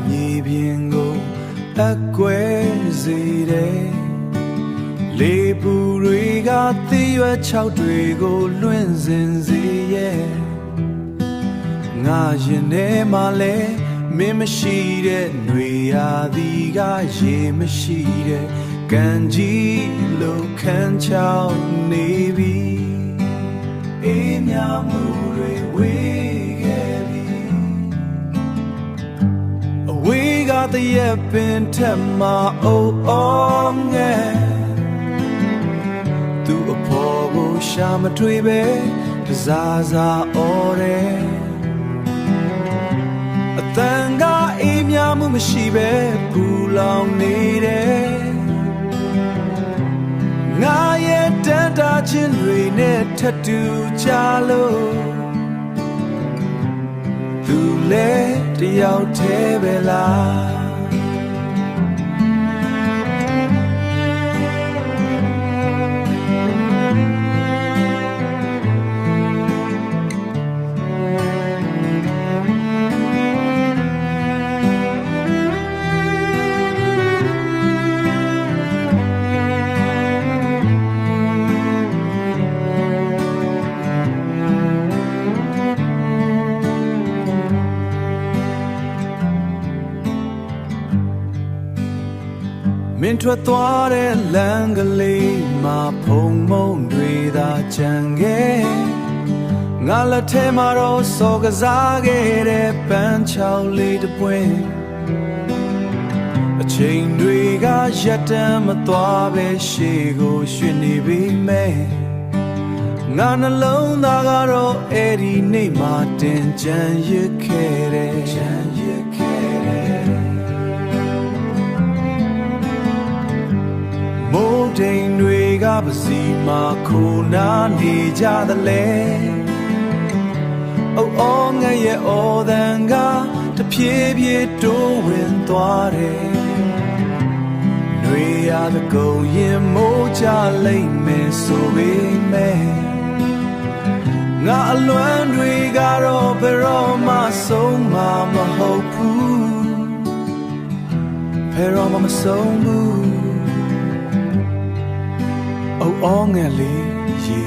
မြေပြင်ကိုအကွဲစေတယ်လေပူတွေကသီးရွက်ချောက်တွေကိုလွင့်စင်စေရဲ့ငါရင်ထဲမှာလဲမင်းမရှိတဲ့ຫນွေရာသီကရေမရှိတဲ့ကံကြီးလို့ခံချောင်းနေပြီအေးမြမှုတွေဝေးခဲ့ပြီအဝေးကတရက်ပင်ထက်မှာအိုးအောင်ငယ်သူ့အဖော်ကိုရှာမတွေ့ပဲတစားစားအော်တယ်အတန်ကအေးမြမှုမရှိပဲပူလောင်နေတယ်ငါရဲ့တန်တာချင်းတွေနဲ့ထပ်တူကြလို့သူလဲတယောက်တည်းပဲလားမင်းထွက်သွားတဲ့လမ်းကလေးမှာဖုံမုံတွေသာကြံခဲ့ငါလက်ထဲမှာတော့စော်ကစားခဲ့တဲ့ပန်းချောင်းလေးတစ်ပွင့်အချိန်တွေကရက်တမ်းမသွားပဲရှေ့ကိုရွှေ့နေပြီမဲ့ငါနှလုံးသားကတော့အဲ့ဒီနေ့မှတင်ကြံရစ်ခဲ့တယ်မိုးတိမ်တွေကပစီမှာခိုနာနေကြသလဲအိုးအော်ငယ်ရဲ့အော်တန်ကတဖြည်းဖြည်းတိုးဝင်သွားတယ်ຫນွေရသကုံရင်မိုးကြလိမ့်မယ်ဆိုပေမဲ့ငါအလွမ်းတွေကတော့ဘယ်တော့မှဆုံးမှာမဟုတ်ဘူးဘယ်တော့မှမဆုံးဘူးအိုးအော်ငယ်လေးရေ